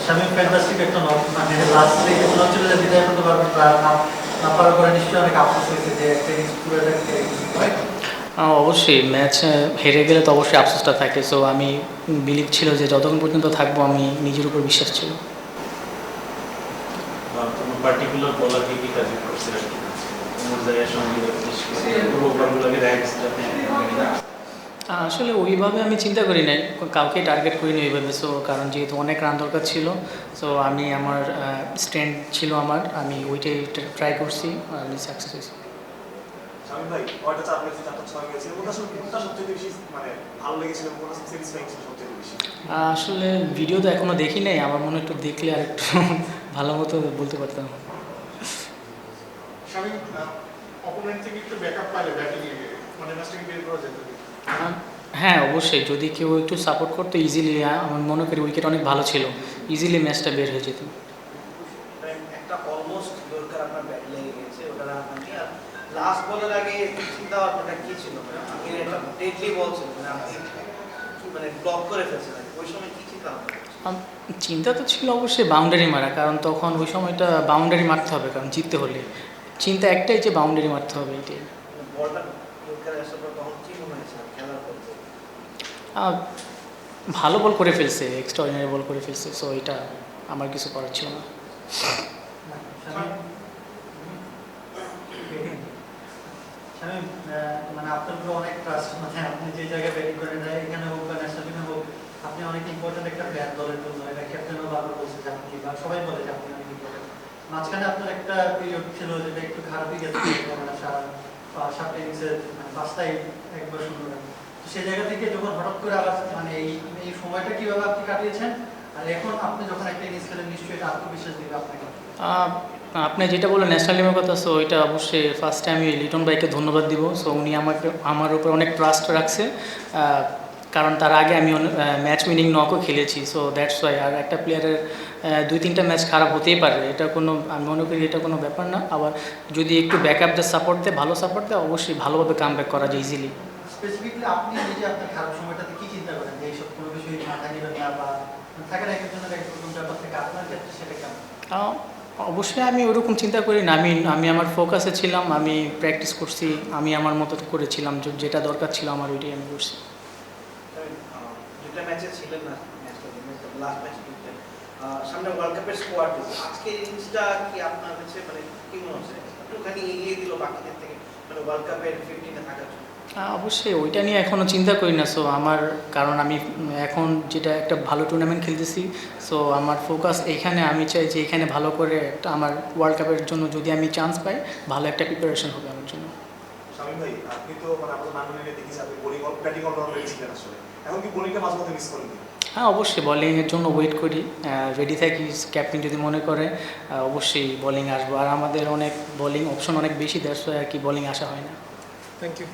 Shamim fantastic একটা মানে last থেকে মনে হচ্ছিল যে বিদায় করতে পারবেন না পারার পরে নিশ্চয়ই অনেক আফসোস হয়েছে যে একটা ইনিংস পুরোটা রাইট। অবশ্যই ম্যাচ হেরে গেলে তো অবশ্যই আফসোসটা থাকে। সো আমি বিলিভ ছিল যে যতক্ষণ পর্যন্ত থাকবো আমি নিজের উপর বিশ্বাস ছিল। কোনো পার্টিকুলার বলারকে কি টার্গেট করছে আর কি কোন জায়গায় সঙ্গে পুরো ওভারগুলোকে আসলে ওইভাবে আমি চিন্তা করি নাই, কাউকে টার্গেট করিনি ওইভাবে। সো কারণ যেহেতু অনেক রান দরকার ছিল, সো আমি আমার স্ট্যান্ড ছিল আমি ওইটাই ট্রাই করছি, আমি সাকসেস হয়েছি। শামীম ভাই ওইটা চার ম্যাচে 4-6 গেছে ওটা সবচেয়ে বেশি মানে ভালো লেগেছিল কোনটা স্যাটিসফাইং ছিল সবচেয়ে বেশি? আসলে ভিডিও তো এখনও দেখি নাই, আমার মনে একটু দেখলে আর একটু ভালো মতো বলতে পারতাম। শামীম অপোনেন্ট থেকে একটু ব্যাকআপ পাইলে ব্যাটিংয়ে মানে ম্যাচটাকে বের করা যেত। হ্যাঁ অবশ্যই, যদি কেউ একটু সাপোর্ট করতো ইজিলি, আমার মনে করি উইকেট অনেক ভালো ছিল, ইজিলি ম্যাচটা বের হয়ে যেত। একটা অলমোস্ট দরকার আপনার ব্যাট লেগে গেছে ওটা রান হয়নি। আর লাস্ট বলের আগে চিন্তা ভাবনাটা কি ছিল? আমি একটা ডেডলি বল ছিল, মানে আপনি মানে ব্লক করে ফেলছেন, ওই সময় কি চিন্তা ভাবনা? চিন্তা তো ছিল অবশ্যই বাউন্ডারি মারা, কারণ তখন ওই সময়টা বাউন্ডারি মারতে হবে, কারণ জিততে হলে চিন্তা একটাই যে বাউন্ডারি মারতে হবে, এটাই। বলটা দরকার আসার পর তখন কি মনে হয়েছিল খেলার পর? ভালো বল করে ফেলছে, এক্সট্রাঅর্ডিনারি বল করে ফেলছে, সো এটা আমার কিছু করার ছিল না। শামীম মানে আপনার উপর অনেক ট্রাস্ট, মানে আপনি যে জায়গায় ব্যাটিং করেন এখানে হোক বা ন্যাশনাল টিমে হোক, আপনি অনেক ইম্পর্টেন্ট একটা প্লেয়ার দলের জন্য। এটা ক্যাপ্টেনও বারবার বলছে যে আপনি, বা সবাই বলে যে আপনি অনেক ইম্পর্টেন্ট। মাঝখানে আপনার একটা পিরিয়ড ছিল যেটা একটু খারাপই গেছে, সাতটা ইনিংসের মানে 5টাই একবার শূন্য রান। সেই জায়গা থেকে যখন হঠাৎ করে আবার মানে এই সময়টা কিভাবে আপনি কাটিয়েছেন, আর এখন আপনি যখন একটা ইনিংস খেলেন নিশ্চয়ই এটা আত্মবিশ্বাস দিবে আপনাকে? আপনি যেটা বললেন ন্যাশনাল টিমের কথা, সো এটা অবশ্যই ফার্স্টে আমি লিটন ভাইকে ধন্যবাদ দিব। সো উনি আমার উপর অনেক ট্রাস্ট রাখছে, কারণ তার আগে আমি ম্যাচ উইনিং নকও খেলেছি। So that's why. আর একটা প্লেয়ারের 2-3টা ম্যাচ খারাপ হতেই পারে, এটা আমি মনে করি এটা কোনো ব্যাপার না। আবার যদি একটু ব্যাকআপদের সাপোর্ট দেয়, ভালো সাপোর্ট দেয়, অবশ্যই ভালোভাবে কাম ব্যাক করা যায় ইজিলি। স্পেসিফিকলি আপনি নিজে আপনার খারাপ সময়টাতে কি চিন্তা করেন যে এইসব কোনো বিষয় মাথায় নেবেন না, বা থাকেন এক একজনের এক রকম ব্যাপার থেকে, আপনার ক্ষেত্রে সেটা কেমন? অবশ্যই আমি ওরকম চিন্তা করি না, আমি আমার ফোকাসে ছিলাম, আমি প্র্যাকটিস করছি, আমি আমার মতো করেছিলাম, যেটা দরকার ছিল আমার ওইটাই আমি করছি। দুটা ম্যাচে ছিলেন না ন্যাশনাল টিমে, লাস্ট ম্যাচ জিতলেন। সামনে ওয়ার্ল্ড কাপের স্কোয়াড, আজকের ইনিংসটা কি আপনার কাছে মানে কি মনে হচ্ছে একটুখানি এগিয়ে দিল বাকিদের থেকে, মানে ওয়ার্ল্ড কাপের 15-এ থাকার জন্য? অবশ্যই ওইটা নিয়ে এখনও চিন্তা করি না। সো কারণ আমি এখন যেটা একটা ভালো টুর্নামেন্ট খেলতেছি, সো আমার ফোকাস এইখানে, আমি চাই যে এখানে ভালো করে একটা আমার ওয়ার্ল্ড কাপের জন্য যদি আমি চান্স পাই, ভালো একটা প্রিপারেশন হবে আমার জন্য। শামীম ভাই আপনি তো মানে আপনার নাটনে দেখেছি আপনি বোলিং ব্যাটিং অলরাউন্ডার ছিলেন আসলে, এখন কি বোলিংটা মাঝে মধ্যে মিস করেন? হ্যাঁ অবশ্যই, বোলিংয়ের জন্য ওয়েট করি, রেডি থাকি। ক্যাপ্টেন যদি মনে করে অবশ্যই বোলিং আসবো, আর আমাদের অনেক বোলিং অপশন অনেক বেশি, দ্যাটস ওয়াই আর কি বোলিং আসা হয় না। Thank you.